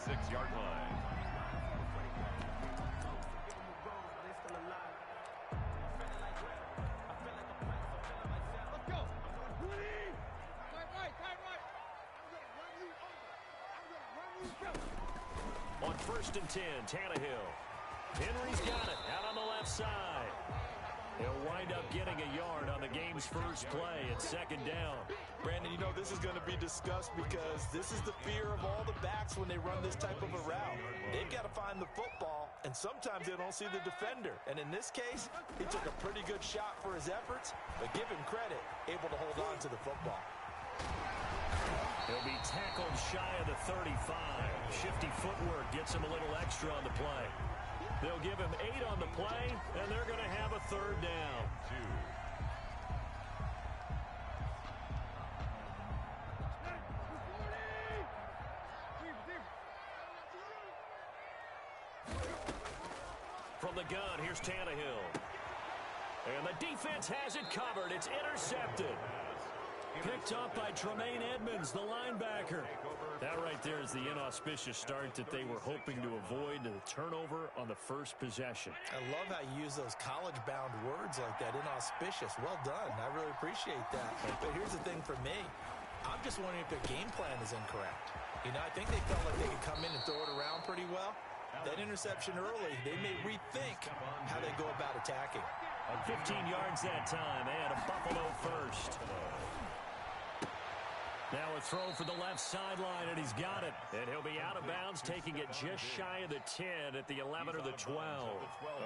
6-yard line. On 1st and 10, Tannehill. Henry's got it out on the left side. He'll wind up getting a yard on the game's first play at 2nd down. Brandon, you know this is going to be discussed because this is the fear of all the backs when they run this type of a route. They've got to find the football, and sometimes they don't see the defender. And in this case, he took a pretty good shot for his efforts, but give him credit, able to hold on to the football. He'll be tackled shy of the 35. Shifty footwork gets him a little extra on the play. They'll give him 8 on the play, and they're going to have a 3rd down. From the gun, here's Tannehill. And the defense has it covered. It's intercepted. Picked up by Tremaine Edmonds, the linebacker. That right there is the inauspicious start that they were hoping to avoid, the turnover on the first possession. I love how you use those college-bound words like that, inauspicious. Well done. I really appreciate that. But here's the thing for me. I'm just wondering if their game plan is incorrect. You know, I think they felt like they could come in and throw it around pretty well. That interception early, they may rethink how they go about attacking. On 15 yards that time, they had a Buffalo first. Now a throw for the left sideline, and he's got it. And he'll be out of bounds, taking it just shy of the 10 at the 11 or the 12.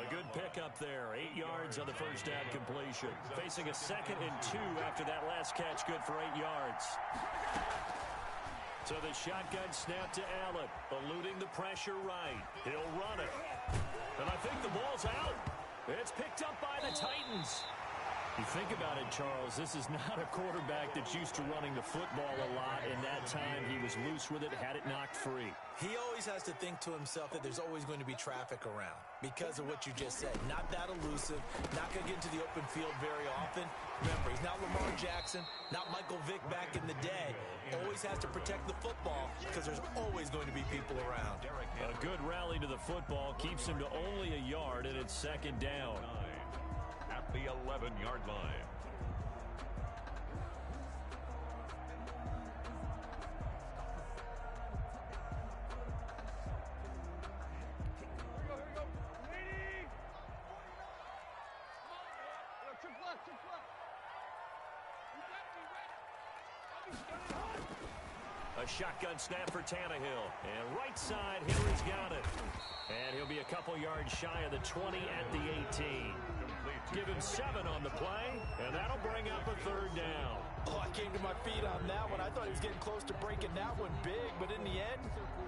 A good pickup there. 8 yards on the first down completion. Facing a 2nd and 2 after that last catch, good for 8 yards. So the shotgun snap to Allen, eluding the pressure right. He'll run it. And I think the ball's out. It's picked up by the Titans. You think about it, Charles, this is not a quarterback that's used to running the football a lot, and that time he was loose with it, had it knocked free. He always has to think to himself that there's always going to be traffic around because of what you just said. Not that elusive, not going to get into the open field very often. Remember, he's not Lamar Jackson, not Michael Vick back in the day. Always has to protect the football because there's always going to be people around. A good rally to the football keeps him to only a yard, and it's 2nd down. At the 11-yard line. A shotgun snap for Tannehill. And right side, Henry's got it. And he'll be a couple yards shy of the 20 at the 18. Give him 7 on the play, and that'll bring up a 3rd down. Oh, I came to my feet on that one. I thought he was getting close to breaking that one big, but in the end,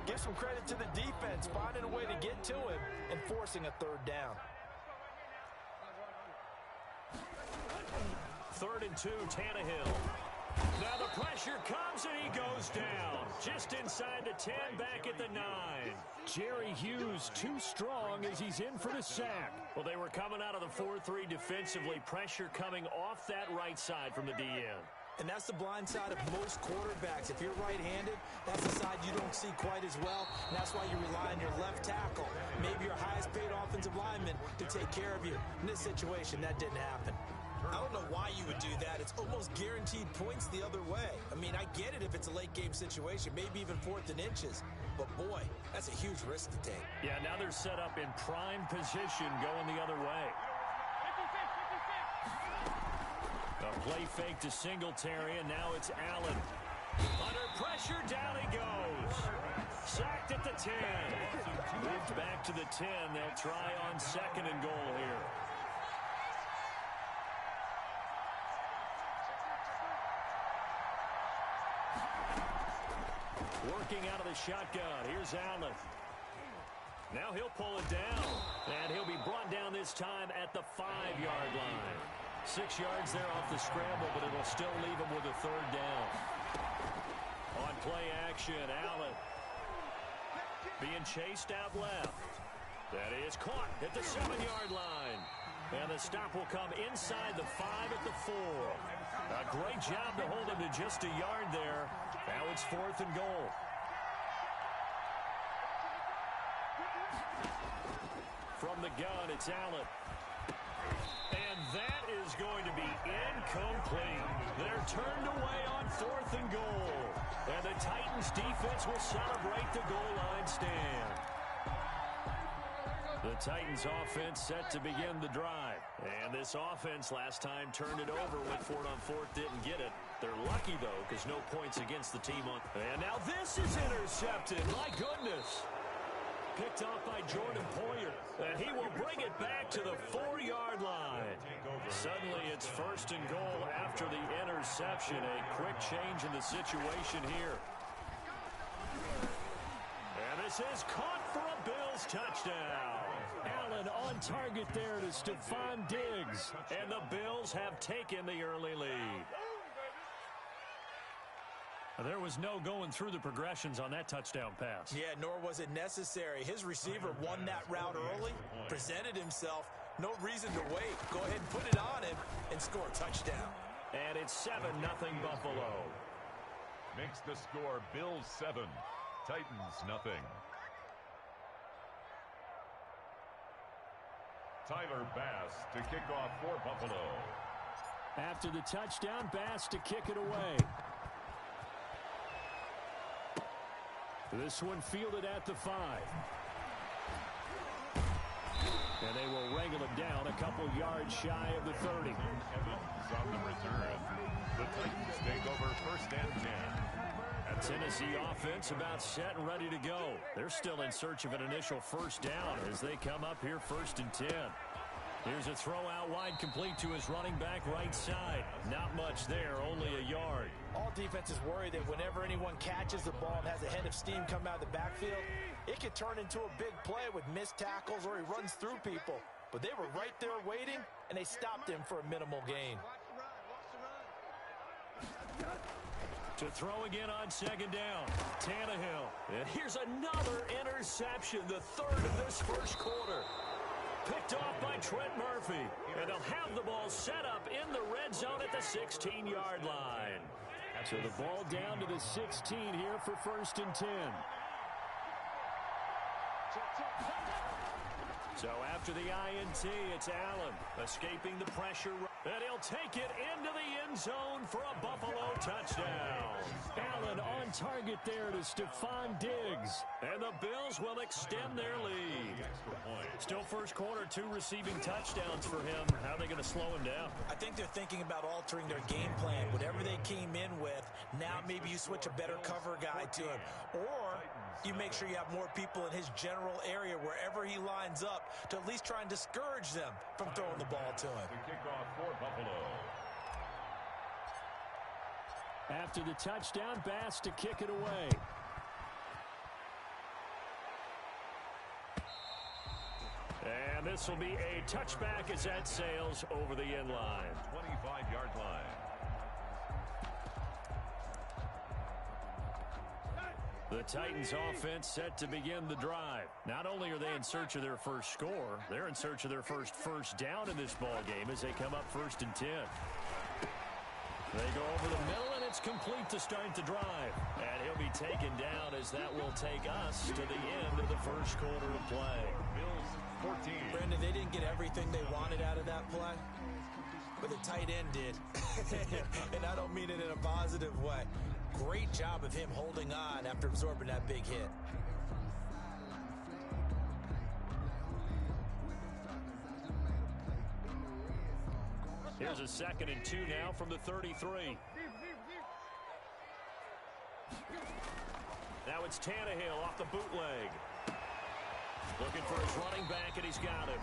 give some credit to the defense, finding a way to get to him and forcing a 3rd down. 3rd and 2, Tannehill. Now the pressure comes, and he goes down. Just inside the 10, back at the 9. Jerry Hughes too strong as he's in for the sack. Well, they were coming out of the 4-3 defensively. Pressure coming off that right side from the DN. And that's the blind side of most quarterbacks. If you're right-handed, that's the side you don't see quite as well. And that's why you rely on your left tackle, maybe your highest-paid offensive lineman, to take care of you. In this situation, that didn't happen. I don't know why you would do that. It's almost guaranteed points the other way. I mean, I get it if it's a late-game situation, maybe even 4th and inches. But, boy, that's a huge risk to take. Yeah, now they're set up in prime position going the other way. A play fake to Singletary, and now it's Allen. Under pressure, down he goes. Sacked at the 10. Moved back to the 10. They'll try on 2nd and goal here. Working out of the shotgun. Here's Allen. Now he'll pull it down. And he'll be brought down this time at the 5-yard line. 6 yards there off the scramble, but it'll still leave him with a 3rd down. On play action, Allen being chased out left. That is caught at the 7-yard line. And the stop will come inside the 5 at the 4. A great job to hold him to just a yard there. Now it's 4th and goal. the gun, it's Allen. And that is going to be incomplete. They're turned away on 4th and goal. And the Titans defense will celebrate the goal line stand. The Titans offense set to begin the drive. And this offense last time turned it over, went for it on 4th, didn't get it. They're lucky, though, because no points against the team on. And now this is intercepted. My goodness. Picked off by Jordan Poyer. And he will bring it back to the 4-yard line. Suddenly it's 1st and goal after the interception. A quick change in the situation here. And this is caught for a Bills touchdown. Allen on target there to Stephon Diggs. And the Bills have taken the early lead. There was no going through the progressions on that touchdown pass. Yeah, nor was it necessary. His receiver won that route early, presented himself. No reason to wait. Go ahead and put it on him and score a touchdown. And it's 7-0 Buffalo. Makes the score Bills 7, Titans nothing. Tyler Bass to kick off for Buffalo. After the touchdown, Bass to kick it away. This one fielded at the 5. And they will wrangle him down a couple yards shy of the 30. Evans on the return. The Titans take over 1st and 10. A Tennessee offense about set and ready to go. They're still in search of an initial 1st down as they come up here 1st and 10. Here's a throw out wide, complete to his running back right side. Not much there, only a yard. All defenses worry that whenever anyone catches the ball and has a head of steam come out of the backfield, it could turn into a big play with missed tackles or he runs through people. But they were right there waiting, and they stopped him for a minimal gain. To throw again on 2nd down, Tannehill. And here's another interception, the 3rd of this 1st quarter. Picked off by Trent Murphy. And they'll have the ball set up in the red zone at the 16-yard line. So the ball down to the 16 here for 1st and 10. So after the INT, it's Allen escaping the pressure. And he'll take it into the end zone for a Buffalo touchdown. Allen on target there to Stephon Diggs. And the Bills will extend their lead. Still 1st quarter, 2 receiving touchdowns for him. How are they going to slow him down? I think they're thinking about altering their game plan. Whatever they came in with, now maybe you switch a better cover guy to him. Or you make sure you have more people in his general area wherever he lines up to at least try and discourage them from throwing the ball to him. The kickoff for Buffalo. After the touchdown, Bass to kick it away. And this will be a touchback as that sails over the end line. 25-yard line. The Titans offense set to begin the drive. Not only are they in search of their first score, they're in search of their first down in this ball game as they come up 1st and 10. They go over the middle, and it's complete to start the drive. And he'll be taken down as that will take us to the end of the 1st quarter of play. Bills 14. Brandon, they didn't get everything they wanted out of that play, but the tight end did. And I don't mean it in a positive way. Great job of him holding on after absorbing that big hit. Here's a 2nd and 2 now from the 33. Now it's Tannehill off the bootleg. Looking for his running back, and he's got him.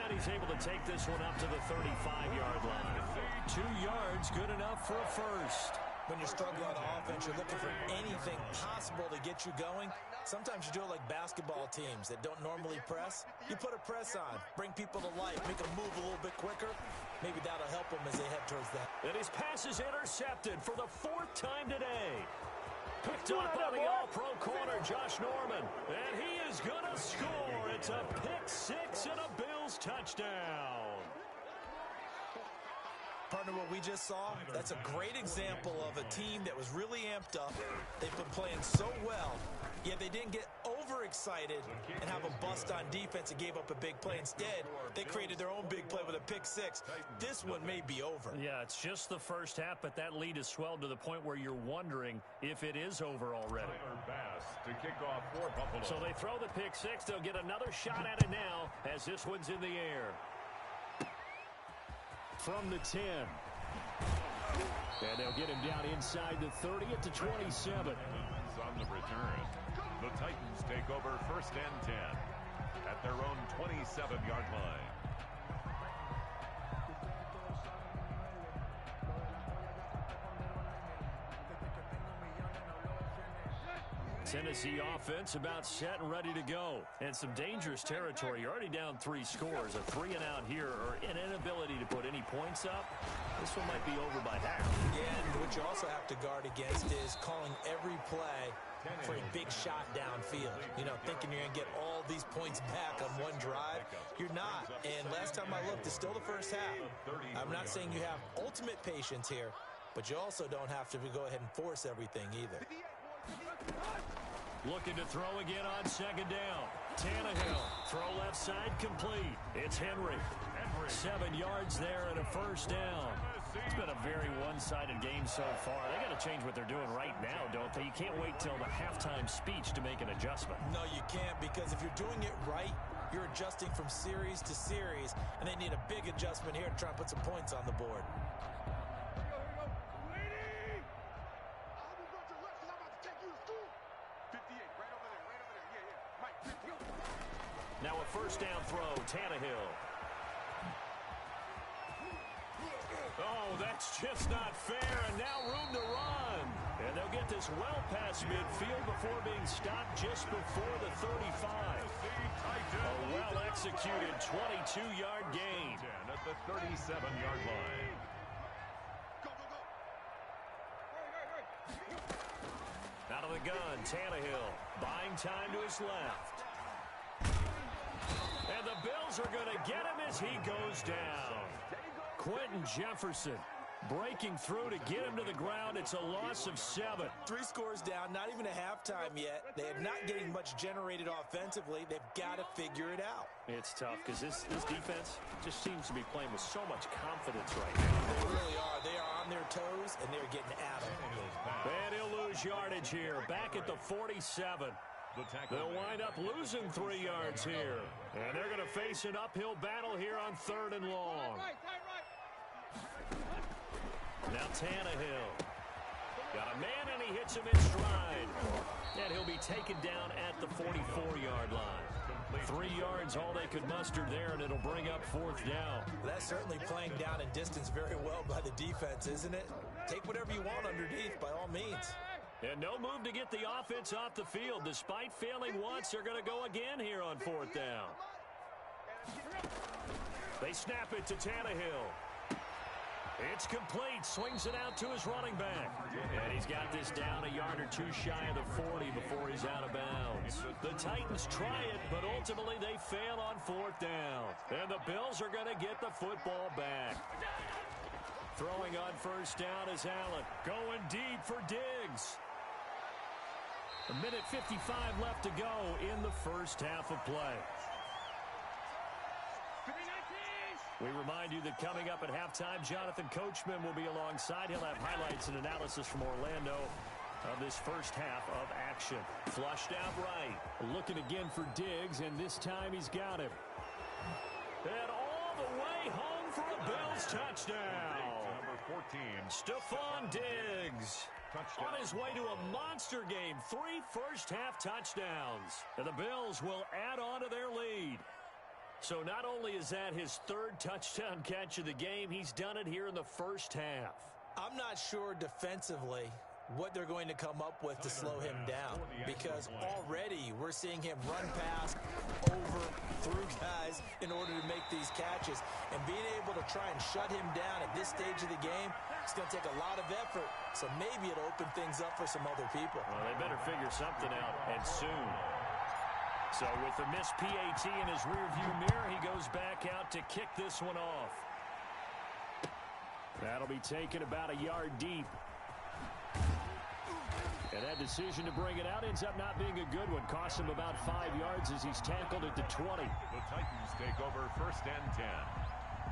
And he's able to take this one up to the 35-yard line. 2 yards, good enough for a first. When you're struggling on offense, you're looking for anything possible to get you going. Sometimes you do it like basketball teams that don't normally press. You put a press on, bring people to life, make them move a little bit quicker. Maybe that'll help them as they head towards that. And his pass is intercepted for the 4th time today. Picked up by the all-pro corner, Josh Norman. And he is going to score. It's a pick-6 and a Bills touchdown. Partner, what we just saw, that's a great example of a team that was really amped up. They've been playing so well, yet they didn't get overexcited. excited and have a bust on defense and gave up a big play. Instead, they created their own big play with a pick six. This one may be over. Yeah, it's just the first half, but that lead has swelled to the point where you're wondering if it is over already. To kick off for Buffalo. So they throw the pick six. They'll get another shot at it now as this one's in the air. From the 10. And they'll get him down inside the 30 at the 27. On the return. The Titans take over first and 10 at their own 27-yard line. Tennessee offense about set and ready to go. And some dangerous territory. You're already down 3 scores. A 3 and out here or an inability to put any points up. This one might be over by half. Yeah, and what you also have to guard against is calling every play for a big shot downfield. You know, thinking you're going to get all these points back on one drive. You're not. And last time I looked, it's still the first half. I'm not saying you have ultimate patience here, but you also don't have to go ahead and force everything either. Looking to throw again on second down. Tannehill, throw left side complete. It's Henry. 7 yards there and a first down. It's been a very one-sided game so far. They got to change what they're doing right now, don't they? You can't wait till the halftime speech to make an adjustment. No, you can't, because if you're doing it right, you're adjusting from series to series, and they need a big adjustment here to try and put some points on the board. Now a first down throw, Tannehill. Oh, that's just not fair, and now room to run. And they'll get this well past midfield before being stopped just before the 35. A well-executed 22-yard gain. At the 37-yard line. Out of the gun, Tannehill buying time to his left. And the Bills are going to get him as he goes down. Quentin Jefferson breaking through to get him to the ground. It's a loss of 7. 3 scores down, not even a halftime yet. They are not getting much generated offensively. They've got to figure it out. It's tough because this defense just seems to be playing with so much confidence right now. They really are. They are on their toes, and they're getting at them. And he'll lose yardage here, back at the 47. They'll wind up losing 3 yards here. And they're going to face an uphill battle here on 3rd and long. Now Tannehill. Got a man, and he hits him in stride. And he'll be taken down at the 44-yard line. 3 yards, all they could muster there, and it'll bring up 4th down. That's certainly playing down in distance very well by the defense, isn't it? Take whatever you want underneath, by all means. And no move to get the offense off the field. Despite failing once, they're going to go again here on 4th down. They snap it to Tannehill. It's complete. Swings it out to his running back. And he's got this down a yard or 2 shy of the 40 before he's out of bounds. The Titans try it, but ultimately they fail on 4th down. And the Bills are going to get the football back. Throwing on first down is Allen. Going deep for Diggs. A minute 55 left to go in the first half of play. We remind you that coming up at halftime, Jonathan Coachman will be alongside. He'll have highlights and analysis from Orlando of this first half of action. Flushed out right. Looking again for Diggs, and this time he's got him. And all the way home for a Bills touchdown. Number 14. Stephon Diggs. On his way to a monster game. 3 first-half touchdowns. And the Bills will add on to their lead. So not only is that his 3rd touchdown catch of the game, he's done it here in the first half. I'm not sure defensively what they're going to come up with to slow him down, because already we're seeing him run past, over, through guys in order to make these catches. And being able to try and shut him down at this stage of the game, it's going to take a lot of effort. So maybe it'll open things up for some other people. Well, they better figure something out, and soon. So with the missed PAT in his rearview mirror, he goes back out to kick this one off. That'll be taken about a yard deep. And that decision to bring it out ends up not being a good one. Costs him about 5 yards as he's tackled at the 20. The Titans take over 1st and 10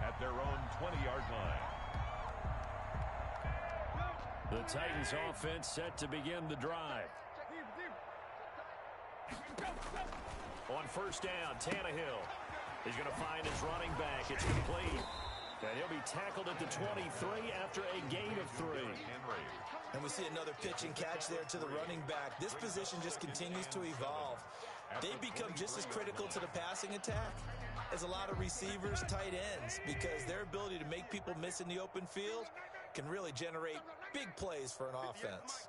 at their own 20-yard line. The Titans offense set to begin the drive. On 1st down, Tannehill is going to find his running back. It's complete. And he'll be tackled at the 23 after a gain of 3. And we see another pitch and catch there to the running back. This position just continues to evolve. They become just as critical to the passing attack as a lot of receivers, tight ends, because their ability to make people miss in the open field can really generate big plays for an offense.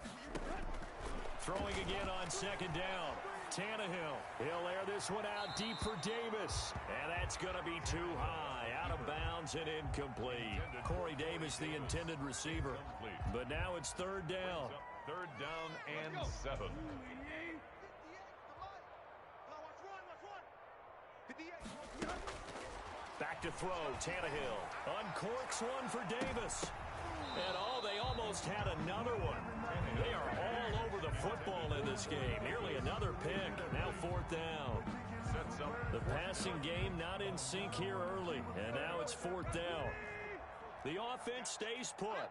Throwing again on 2nd down. Tannehill. He'll air this one out deep for Davis. And that's going to be too high. Out of bounds and incomplete. Corey Davis, the intended receiver. But now it's 3rd down. 3rd down and 7. Back to throw. Tannehill uncorks one for Davis. And they almost had another one. They are all over the football in this game. Nearly another pick. Now 4th down. The passing game not in sync here early. And now it's 4th down. The offense stays put.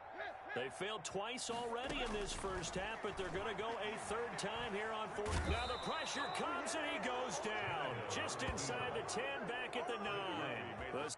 They failed twice already in this first half, but they're going to go a 3rd time here on 4th. Now the pressure comes and he goes down. Just inside the 10, back at the 9.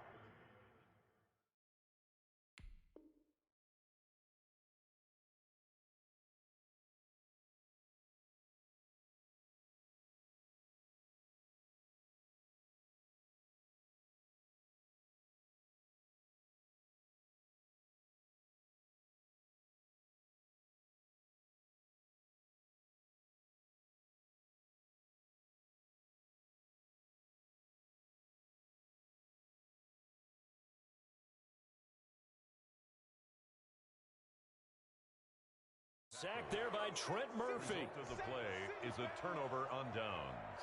Sacked there by Trent Murphy. The result of the play is a turnover on downs.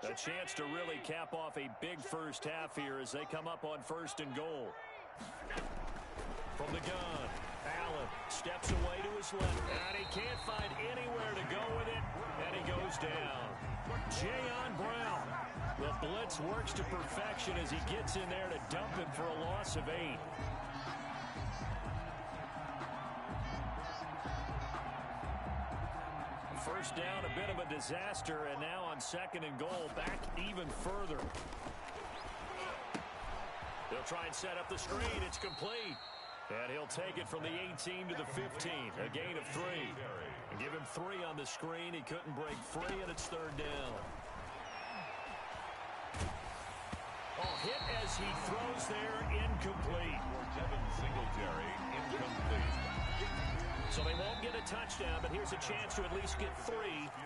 A chance to really cap off a big first half here as they come up on 1st and goal. From the gun, Allen steps away to his left, and he can't find anywhere to go with it, and he goes down. Jayon Brown. The blitz works to perfection as he gets in there to dump him for a loss of 8. First down, a bit of a disaster, and now on 2nd and goal, back even further. They'll try and set up the screen. It's complete. And he'll take it from the 18 to the 15, a gain of 3. And give him 3 on the screen. He couldn't break free, and it's 3rd down. Hit as he throws there, incomplete. Devin Singletary, incomplete. So they won't get a touchdown, but here's a chance to at least get 3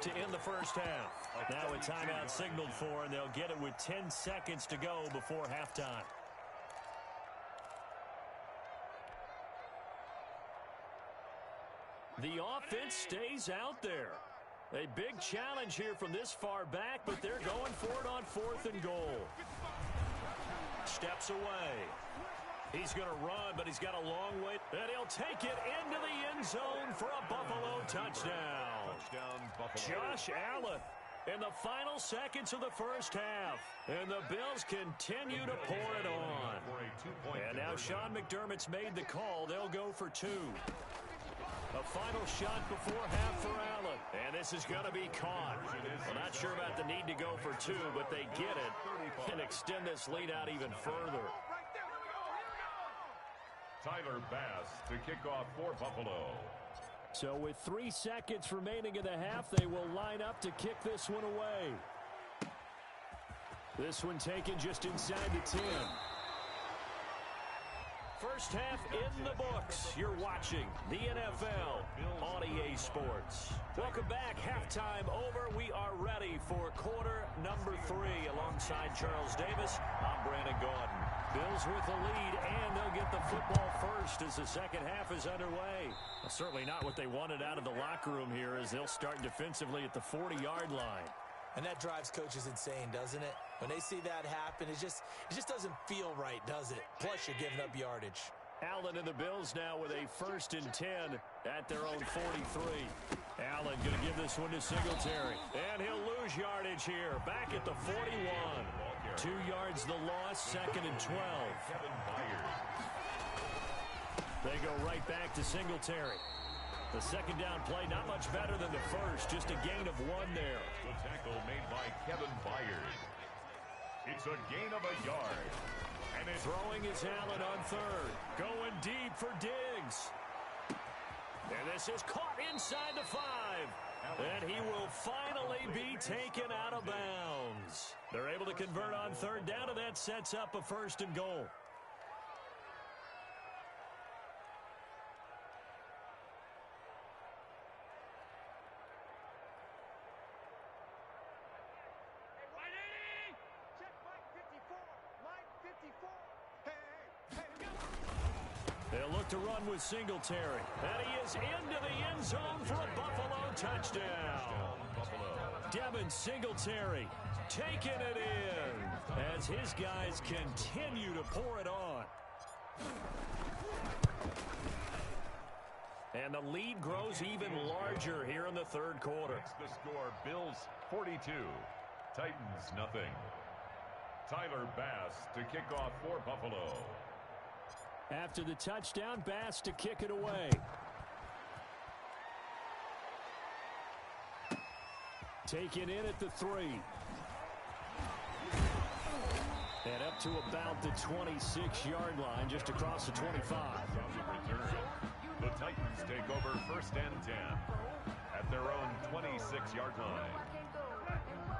to end the first half. Now a timeout signaled for, and they'll get it with 10 seconds to go before halftime. The offense stays out there. A big challenge here from this far back, but they're going for it on 4th and goal. Steps away. He's going to run, but he's got a long way. And he'll take it into the end zone for a Buffalo touchdown. Touchdown, Buffalo. Josh Allen in the final seconds of the first half. And the Bills continue to pour it on. And now Sean McDermott's made the call. They'll go for 2. A final shot before half for Allen. And this is going to be caught. Well, not sure about the need to go for 2, but they get it and extend this lead out even further. Tyler Bass to kick off for Buffalo. So with 3 seconds remaining in the half, they will line up to kick this one away. This one taken just inside the 10. First half in the books. You're watching the NFL on EA Sports. Welcome back. Halftime over. We are ready for quarter number 3. Alongside Charles Davis, I'm Brandon Gaudin. Bills with the lead, and they'll get the football first as the second half is underway. Well, certainly not what they wanted out of the locker room here, as they'll start defensively at the 40-yard line. And that drives coaches insane, doesn't it? When they see that happen, it just doesn't feel right, does it? Plus, you're giving up yardage. Allen and the Bills now with a 1st and 10 at their own 43. Allen going to give this one to Singletary. And he'll lose yardage here. Back at the 41. 2 yards the loss, 2nd and 12. They go right back to Singletary. The second down play, not much better than the first, just a gain of 1 there. The tackle made by Kevin Byard. It's a gain of a yard. And it's throwing is Allen on 3rd. Going deep for Diggs. And this is caught inside the 5. And he will finally be taken out of bounds. They're able to convert on 3rd down, and that sets up a 1st and goal. They'll look to run with Singletary. And he is into the end zone for a Buffalo touchdown. Devin Singletary taking it in as his guys continue to pour it on. And the lead grows even larger here in the 3rd quarter. The score, Bills 42, Titans nothing. Tyler Bass to kick off for Buffalo. After the touchdown, Bass to kick it away. Taken in at the 3. And up to about the 26-yard line, just across the 25. The Titans take over 1st and 10 at their own 26-yard line.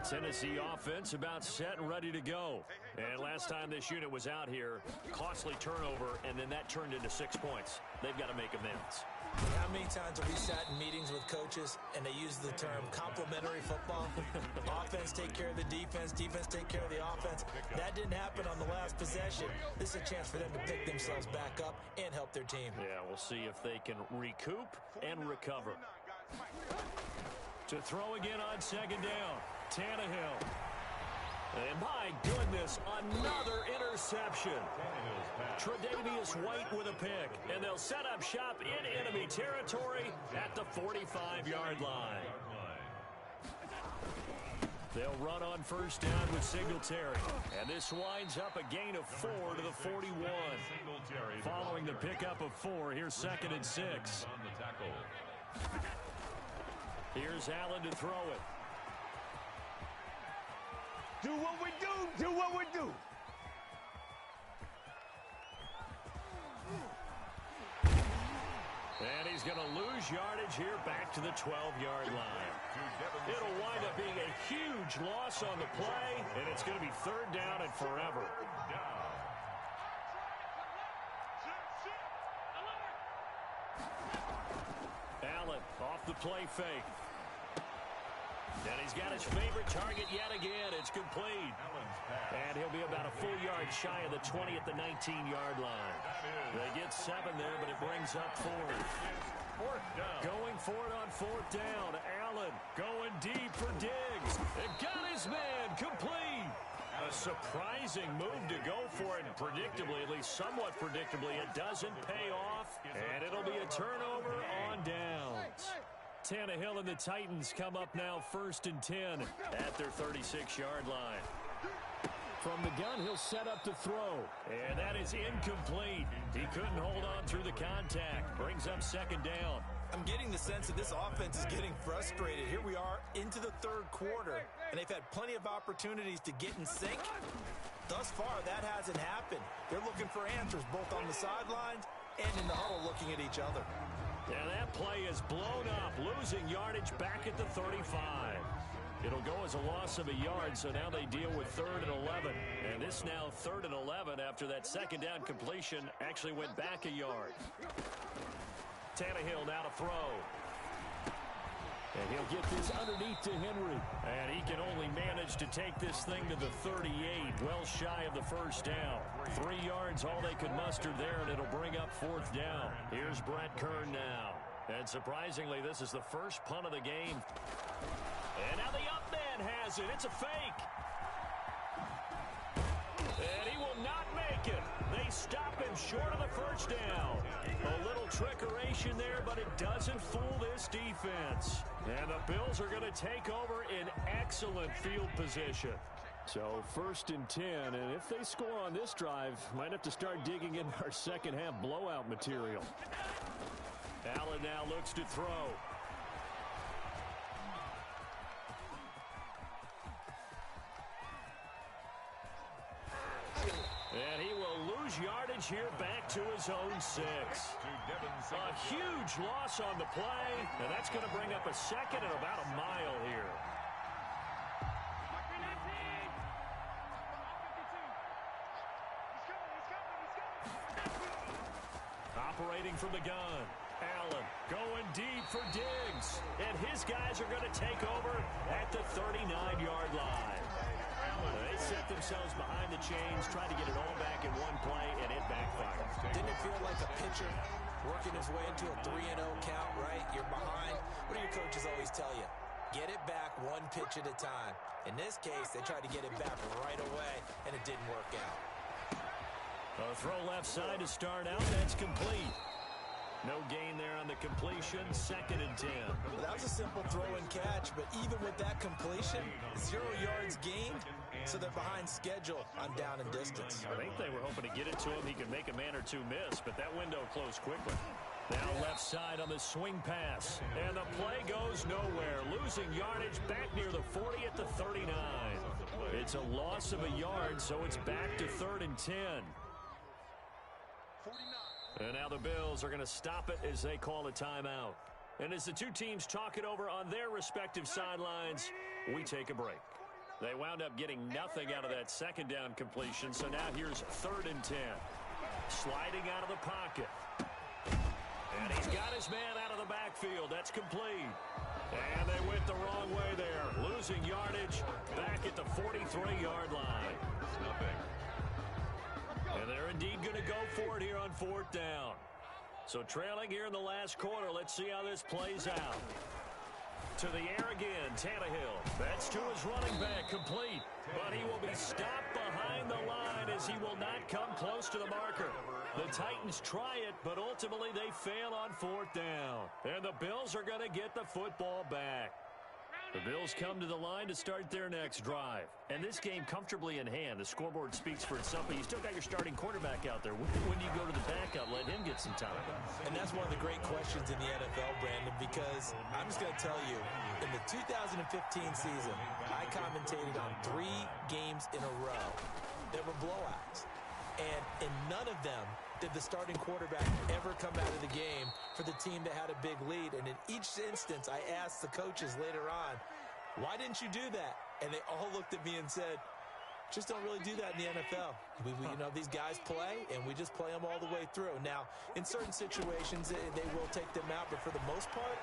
Tennessee offense about set and ready to go. And last time this unit was out here, costly turnover, and then that turned into 6 points. They've got to make amends. How many times have we sat in meetings with coaches and they use the term complementary football? Offense take care of the defense, defense take care of the offense. That didn't happen on the last possession. This is a chance for them to pick themselves back up and help their team. Yeah, we'll see if they can recoup and recover. To throw again on 2nd down. Tannehill. And my goodness, another interception. Tre'Davious White with a pick. And they'll set up shop in enemy territory at the 45-yard line. They'll run on 1st down with Singletary. And this winds up a gain of 4 to the 41. Following the pickup of 4, here's 2nd and 6. Here's Allen to throw it. Do what we do. Do what we do. And he's going to lose yardage here back to the 12-yard line. It'll wind up being a huge loss on the play, and it's going to be 3rd down and forever. Allen off the play fake. And he's got his favorite target yet again. It's complete. And he'll be about a full yard shy of the 20 at the 19-yard line. They get 7 there, but it brings up 4. Going for it on 4th down. Allen going deep for Diggs. It got his man complete. A surprising move to go for it. And predictably, at least somewhat predictably, it doesn't pay off. And it'll be a turnover on downs. Tannehill and the Titans come up now 1st and 10 at their 36-yard line. From the gun, he'll set up to throw. And that is incomplete. He couldn't hold on through the contact. Brings up 2nd down. I'm getting the sense that this offense is getting frustrated. Here we are into the 3rd quarter, and they've had plenty of opportunities to get in sync. Thus far, that hasn't happened. They're looking for answers both on the sidelines and in the huddle looking at each other. Yeah, that play is blown up, losing yardage back at the 35. It'll go as a loss of a yard, so now they deal with 3rd and 11. And this now 3rd and 11 after that second down completion actually went back a yard. Tannehill now to throw. And he'll get this underneath to Henry. And he can only manage to take this thing to the 38, well shy of the first down. 3 yards, all they could muster there, and it'll bring up 4th down. Here's Brett Kern now. And surprisingly, this is the first punt of the game. And now the up man has it. It's a fake. And he will not make it. They stop him short of the first down. A little trickeration there, but it doesn't fool this defense. And the Bills are going to take over in excellent field position. So 1st and 10, and if they score on this drive, might have to start digging in our second half blowout material. Allen now looks to throw. And he will lose yardage here back to his own 6. A huge loss on the play, and that's going to bring up a second and about a mile here. Operating from the gun. Allen going deep for Diggs. And his guys are going to take over at the 39-yard line. They set themselves behind the chains, trying to get it all back in one play, and it backfired. Didn't it feel like a pitcher working his way into a 3-0 count, right? You're behind. What do your coaches always tell you? Get it back one pitch at a time. In this case, they tried to get it back right away, and it didn't work out. A throw left side to start out. That's complete. No gain there on the completion. 2nd and 10. Well, that was a simple throw and catch, but even with that completion, 0 yards gained, so they're behind schedule on down and distance. I think they were hoping to get it to him. He could make a man or two miss, but that window closed quickly. Now left side on the swing pass, and the play goes nowhere. Losing yardage back near the 40 at the 39. It's a loss of a yard, so it's back to 3rd and 10. And now the Bills are going to stop it as they call a timeout. And as the two teams talk it over on their respective sidelines, we take a break. They wound up getting nothing out of that second down completion, so now here's 3rd and 10. Sliding out of the pocket. And he's got his man out of the backfield. That's complete. And they went the wrong way there. Losing yardage back at the 43-yard line. And they're indeed going to go for it here on 4th down. So trailing here in the last quarter, let's see how this plays out. To the air again, Tannehill. That's to his running back, complete. But he will be stopped behind the line as he will not come close to the marker. The Titans try it, but ultimately they fail on 4th down. And the Bills are going to get the football back. The Bills come to the line to start their next drive. And this game comfortably in hand. The scoreboard speaks for itself, but you still got your starting quarterback out there. When do you go to the backup, let him get some time? And that's one of the great questions in the NFL, Brandon, because I'm just going to tell you, in the 2015 season, I commentated on 3 games in a row that were blowouts. And in none of them did the starting quarterback ever come out of the game for the team that had a big lead. And in each instance, I asked the coaches later on, why didn't you do that? And they all looked at me and said, just don't really do that in the NFL. These guys play, and we just play them all the way through. Now, in certain situations, they will take them out, but for the most part,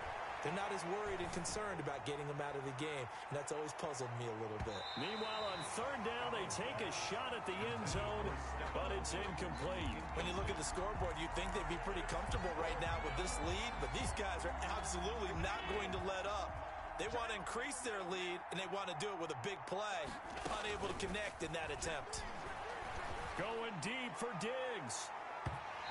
they're not as worried and concerned about getting them out of the game, and that's always puzzled me a little bit. Meanwhile, on 3rd down, they take a shot at the end zone, but it's incomplete. When you look at the scoreboard, you'd think they'd be pretty comfortable right now with this lead, but these guys are absolutely not going to let up. They want to increase their lead, and they want to do it with a big play. Unable to connect in that attempt. Going deep for Diggs.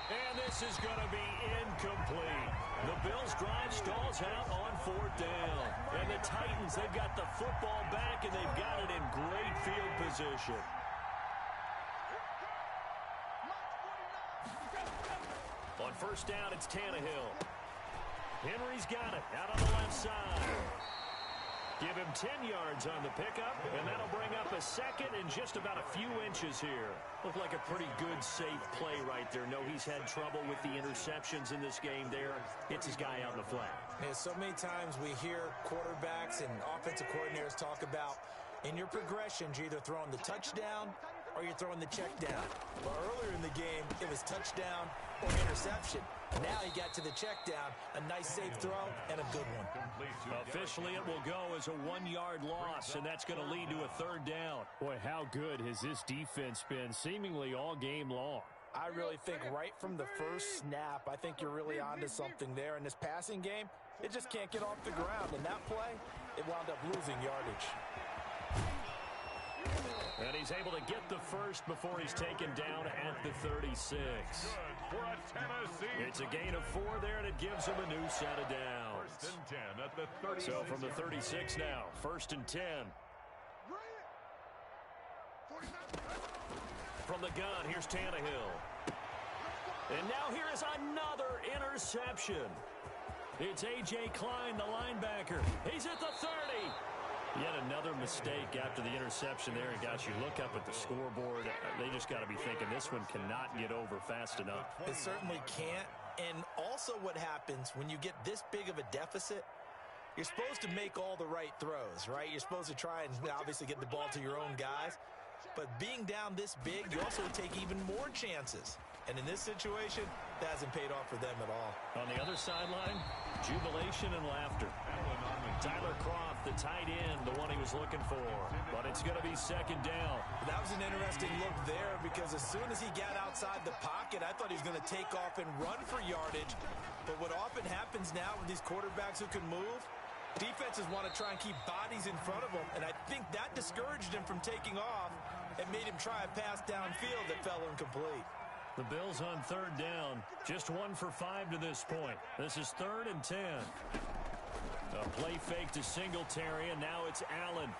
And this is going to be incomplete. The Bills' drive stalls out on 4th down. And the Titans, they've got the football back, and they've got it in great field position. On 1st down, it's Tannehill. Henry's got it out on the left side. Give him 10 yards on the pickup, and that'll bring up a second and just about a few inches here. Looked like a pretty good, safe play right there. No, he's had trouble with the interceptions in this game there. Hits his guy out in the flat. Yeah, so many times we hear quarterbacks and offensive coordinators talk about in your progressions, you're either throwing the touchdown or you're throwing the check down. Well, earlier in the game, it was touchdown or interception. Now he got to the check down, a nice safe throw, and a good one. Officially, it will go as a 1-yard loss, and that's going to lead to a 3rd down. Boy, how good has this defense been seemingly all game long? I really think right from the first snap, I think you're really onto something there. In this passing game, it just can't get off the ground. And that play, it wound up losing yardage. And he's able to get the first before he's taken down at the 36. It's a gain of 4 there, and it gives him a new set of downs. 1st and 10 at the 36. So from the 36 now, 1st and 10. From the gun, here's Tannehill. And now here is another interception. It's A.J. Klein, the linebacker. He's at the 30. Yet another mistake after the interception there. And guys, you look up at the scoreboard, they just got to be thinking this one cannot get over fast enough. It certainly can't. And also what happens when you get this big of a deficit, you're supposed to make all the right throws, right? You're supposed to try and obviously get the ball to your own guys. But being down this big, you also take even more chances. And in this situation, that hasn't paid off for them at all. On the other sideline, jubilation and laughter. Tyler Kroft, the tight end, the one he was looking for. But it's going to be 2nd down. That was an interesting look there because as soon as he got outside the pocket, I thought he was going to take off and run for yardage. But what often happens now with these quarterbacks who can move, defenses want to try and keep bodies in front of them. And I think that discouraged him from taking off and made him try a pass downfield that fell incomplete. The Bills on 3rd down. Just 1 for 5 to this point. This is 3rd and 10. A play fake to Singletary, and now it's Allen.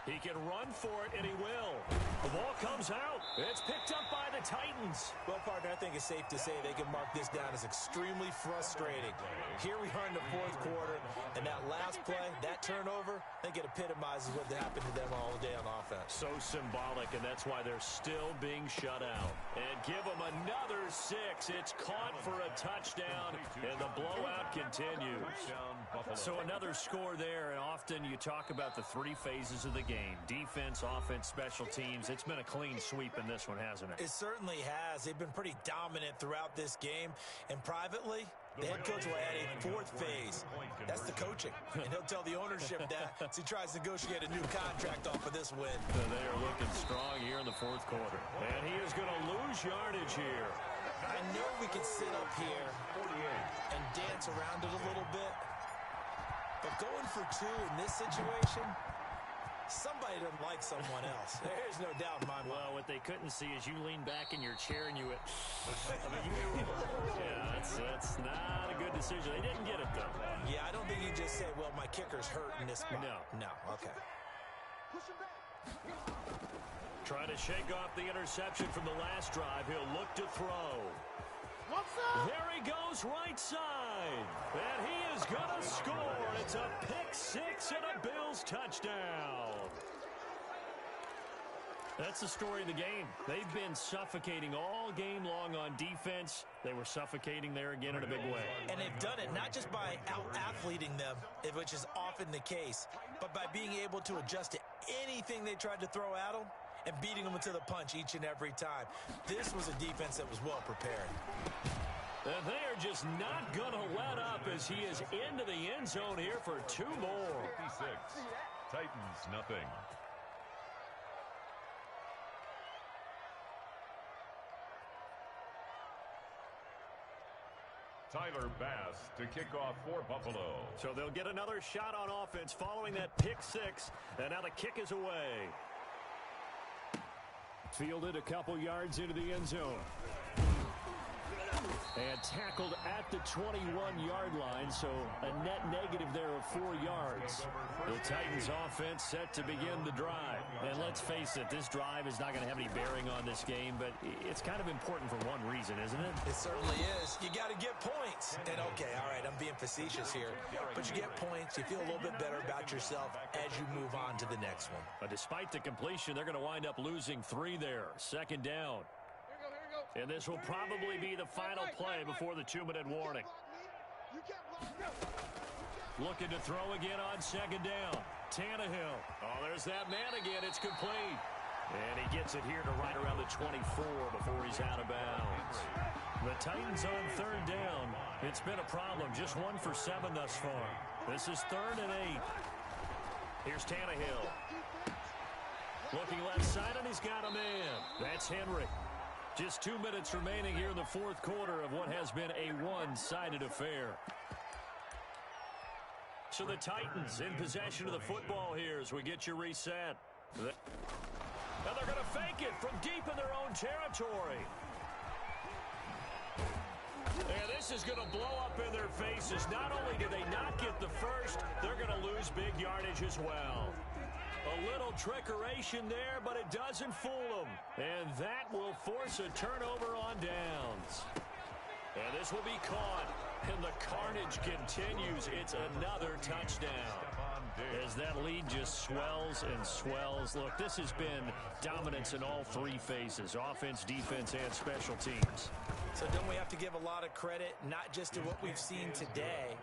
He can run for it, and he will. The ball comes out. It's picked up by the Titans. Well, partner, I think it's safe to say they can mark this down as extremely frustrating. Here we are in the 4th quarter, and that last play, that turnover, I think it epitomizes what happened to them all day on offense. So symbolic, and that's why they're still being shut out. And give them another 6. It's caught for a touchdown, and the blowout continues. So another score there, and often you talk about the 3 phases of the game. Defense, offense, special teams. It's been a clean sweep in this one, hasn't it? It certainly has. They've been pretty dominant throughout this game. And privately, the head coach will add a 4th phase. That's the coaching. And he'll tell the ownership that as he tries to negotiate a new contract off of this win. They are looking strong here in the 4th quarter. And he is going to lose yardage here. I know we could sit up here and dance around it a little bit. But going for 2 in this situation, somebody doesn't like someone else. There's no doubt in my mind. Well, what they couldn't see is you lean back in your chair and you went, yeah, that's not a good decision. They didn't get it, though. Yeah, I don't think you just say, well, my kicker's hurt in this spot. No, okay. Trying to shake off the interception from the last drive. He'll look to throw. There he goes right side. And he is going to score. It's a pick 6 and a Bills touchdown. That's the story of the game. They've been suffocating all game long on defense. They were suffocating there again in a big way. And they've done it not just by out-athleting them, which is often the case, but by being able to adjust to anything they tried to throw at them and beating them into the punch each and every time. This was a defense that was well prepared. And they are just not going to let up as he is into the end zone here for 2 more. 56. Titans, nothing. Tyler Bass to kick off for Buffalo. So they'll get another shot on offense following that pick 6. And now the kick is away. Fielded a couple yards into the end zone. And tackled at the 21-yard line, so a net negative there of 4 yards. The Titans offense set to begin the drive. And let's face it, this drive is not going to have any bearing on this game, but it's kind of important for one reason, isn't it? It certainly is. You got to get points. And okay, all right, I'm being facetious here, but you get points, you feel a little bit better about yourself as you move on to the next one. But despite the completion, they're going to wind up losing 3 there. Second down. And this will probably be the final play before the 2-minute warning. Looking to throw again on second down. Tannehill. Oh, there's that man again. It's complete. And he gets it here to right around the 24 before he's out of bounds. The Titans on third down. It's been a problem. Just 1 for 7 thus far. This is 3rd and 8. Here's Tannehill. Looking left side, and he's got a man. That's Henry. Just 2 minutes remaining here in the fourth quarter of what has been a one-sided affair. So the Titans in possession of the football here as we get you reset. Now they're going to fake it from deep in their own territory. And this is going to blow up in their faces. Not only do they not get the first, they're going to lose big yardage as well. A little trickeration there, but it doesn't fool them. And that will force a turnover on downs. And this will be caught. And the carnage continues. It's another touchdown. As that lead just swells and swells. Look, this has been dominance in all 3 phases. Offense, defense, and special teams. So don't we have to give a lot of credit, not just to what we've seen today,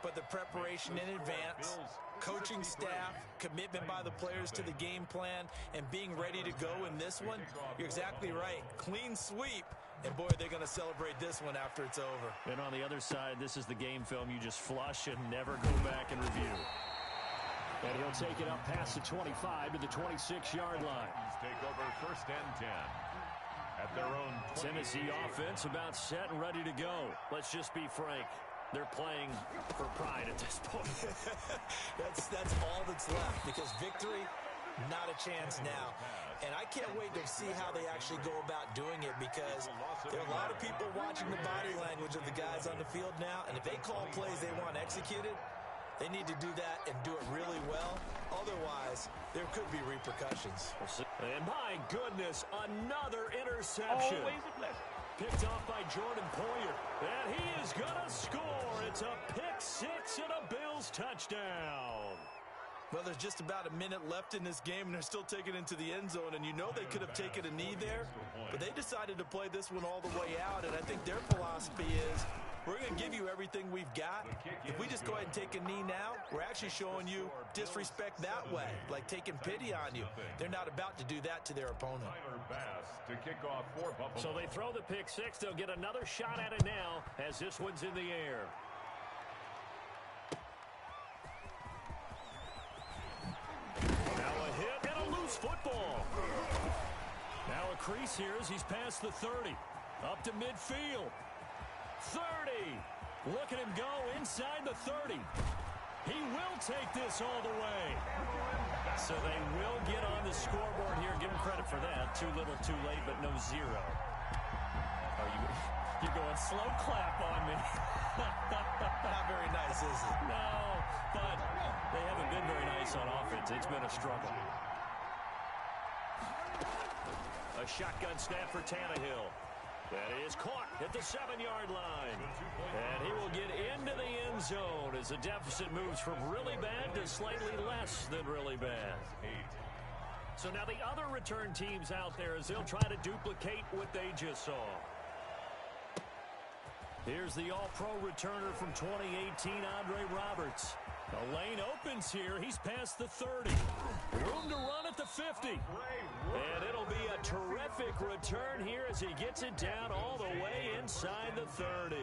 but the preparation in advance, coaching staff, commitment by the players to the game plan, and being ready to go in this one? You're exactly right. Clean sweep. And, boy, they're going to celebrate this one after it's over. And on the other side, this is the game film you just flush and never go back and review. And he'll take it up past the 25 to the 26-yard line. Take over 1st and 10. At their own Tennessee offense about set and ready to go. Let's just be frank. They're playing for pride at this point. That's all that's left, because victory, not a chance now. And I can't wait to see how they actually go about doing it, because there are a lot of people watching the body language of the guys on the field now, and if they call plays they want executed, they need to do that and do it really well. Otherwise, there could be repercussions. And my goodness, another interception. Always a pleasure. Picked off by Jordan Poyer. And he is going to score. It's a pick-6 and a Bills touchdown. Well, there's just about a minute left in this game, and they're still taking it into the end zone. And you know they could have taken a knee there, but they decided to play this one all the way out. And I think their philosophy is, we're going to give you everything we've got. If we just go ahead and take a knee now, we're actually showing you disrespect that way, like taking pity on you. They're not about to do that to their opponent. to kick off for Buffalo. So they throw the pick-6. They'll get another shot at it now as this one's in the air. Now a hit and a loose football. Now a crease here as he's past the 30. Up to midfield. 30. Look at him go inside the 30. He will take this all the way. So they will get on the scoreboard here. Give him credit for that. Too little, too late, but no zero. Oh, you're going slow clap on me. Not very nice, is it? No, but they haven't been very nice on offense. It's been a struggle. A shotgun snap for Tannehill. That is caught at the 7-yard line. And he will get into the end zone as the deficit moves from really bad to slightly less than really bad. So now the other return teams out there as they'll try to duplicate what they just saw. Here's the all-pro returner from 2018, Andre Roberts. The lane opens here. He's past the 30. Room to run at the 50. And it'll be a terrific return here as he gets it down all the way inside the 30.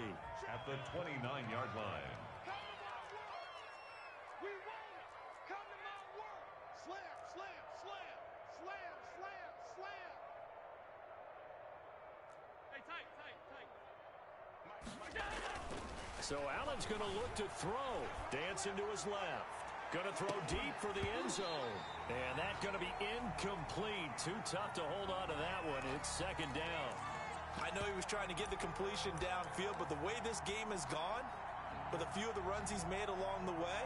At the 29-yard line. We want it. Come to my work. Slam, slam, slam. Slam, slam, slam. Hey, tight. So Allen's going to look to throw. Dance into his left. Going to throw deep for the end zone. And that's going to be incomplete. Too tough to hold on to that one. It's second down. I know he was trying to get the completion downfield, but the way this game has gone, with a few of the runs he's made along the way,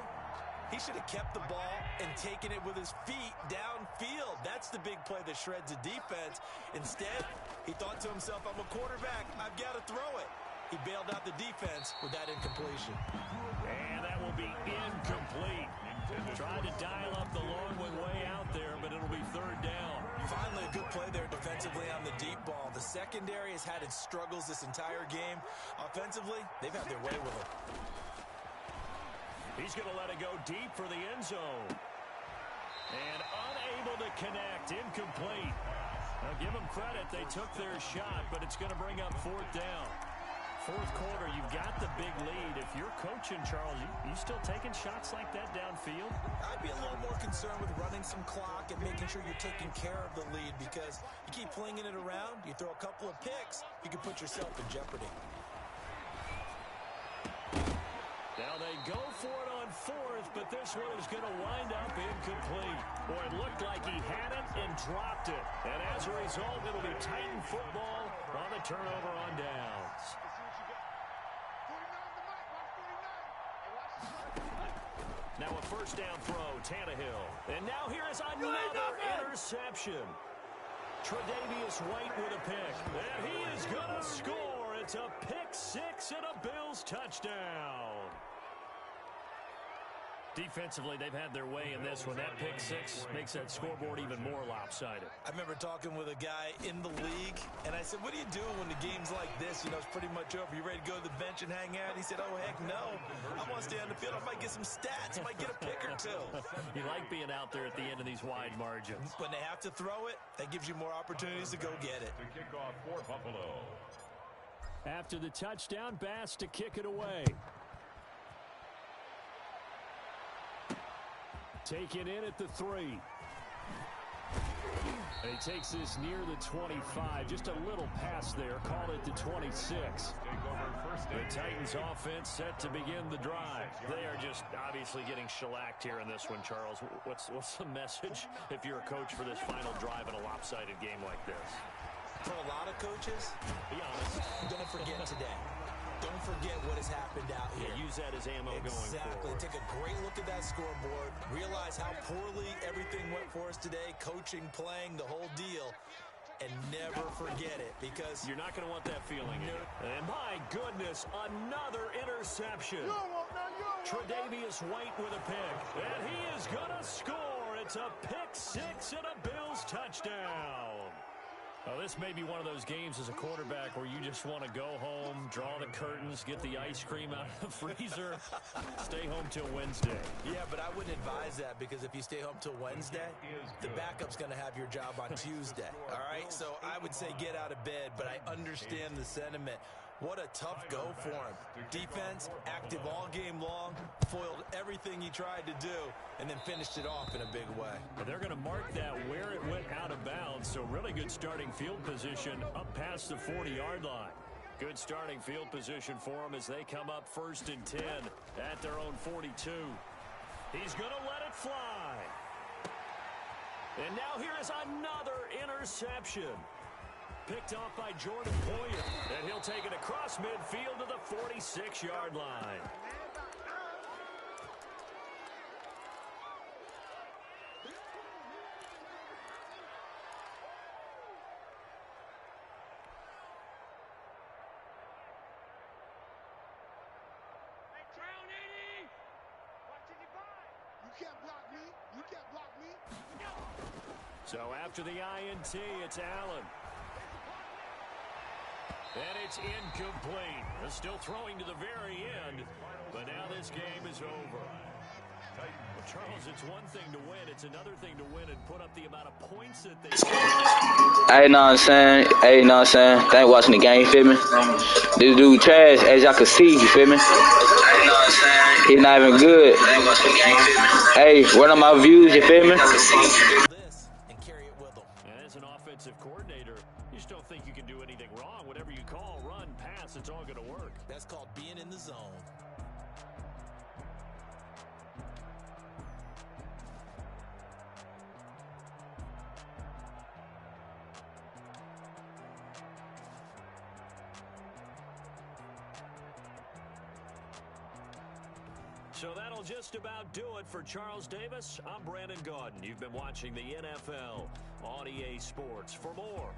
he should have kept the ball and taken it with his feet downfield. That's the big play that shreds a defense. Instead, he thought to himself, I'm a quarterback, I've got to throw it. He bailed out the defense with that incompletion. And that will be incomplete. Tried to dial up the long one way out there, but it'll be third down. Finally, a good play there defensively on the deep ball. The secondary has had its struggles this entire game. Offensively, they've had their way with it. He's going to let it go deep for the end zone. And unable to connect. Incomplete. Now, give them credit. They took their shot, but it's going to bring up fourth down. Fourth quarter, you've got the big lead. If you're coaching, Charles, you still taking shots like that downfield? I'd be a little more concerned with running some clock and making sure you're taking care of the lead, because you keep flinging it around, you throw a couple of picks, you can put yourself in jeopardy. Now they go for it on fourth, but this one is going to wind up incomplete. Boy, it looked like he had it and dropped it. And as a result, it'll be Titan football on the turnover on downs. Now a first down throw, Tannehill. And now here is another interception. Tre'Davious White with a pick. And he is going to score. It's a pick six and a Bills touchdown. Defensively, they've had their way in this one. That pick six makes that scoreboard even more lopsided. I remember talking with a guy in the league, and I said, what do you do when the game's like this? You know, it's pretty much over. You ready to go to the bench and hang out? He said, oh, heck no. I want to stay on the field. I might get some stats. I might get a pick or two. You like being out there at the end of these wide margins. When they have to throw it, that gives you more opportunities to go get it. To kick off for Buffalo. After the touchdown, Bass to kick it away. Taken in at the 3. And he takes this near the 25. Just a little pass there. Called it the 26. The Titans offense set to begin the drive. They are just obviously getting shellacked here in this one, Charles. What's the message if you're a coach for this final drive in a lopsided game like this? For a lot of coaches, be honest, don't forget today. Don't forget what has happened out here. Yeah, use that as ammo going forward. Exactly. Take a great look at that scoreboard. Realize how poorly everything went for us today. Coaching, playing, the whole deal. And never forget it, because you're not going to want that feeling. And my goodness, another interception. Tre'Davious White with a pick. And he is going to score. It's a pick six and a Bills touchdown. Well, this may be one of those games as a quarterback where you just want to go home, draw the curtains, get the ice cream out of the freezer, stay home till Wednesday. Yeah, but I wouldn't advise that, because if you stay home till Wednesday, the backup's going to have your job on Tuesday. All right, so I would say get out of bed, but I understand the sentiment. What a tough go for him. Defense, active all game long, foiled everything he tried to do, and then finished it off in a big way. And they're going to mark that where it went out of bounds, so really good starting field position up past the 40-yard line. Good starting field position for them as they come up 1st and 10 at their own 42. He's going to let it fly. And now here is another interception. Picked off by Jordan Poyer. And he'll take it across midfield to the 46-yard line. You can't block me. You can't block me. So after the INT, it's Allen. And it's incomplete. They're still throwing to the very end, but now this game is over. Well, Charles, it's one thing to win. It's another thing to win and put up the amount of points that they Hey, know what I'm saying? Hey, know what I'm saying? Thanks for watching the game, you feel me? This dude trash, as y'all can see, you feel me? Hey, know what I'm saying? He's not even good. Thanks for watching the game, you feel me? Hey, run on my views, you feel me? This and carry it with them. And as an offensive coordinator, you just don't think you can do anything wrong. Whatever you call, run, pass, it's all going to work. That's called being in the zone. So that'll just about do it for Charles Davis. I'm Brandon Gaudin. You've been watching the NFL on EA Sports. For more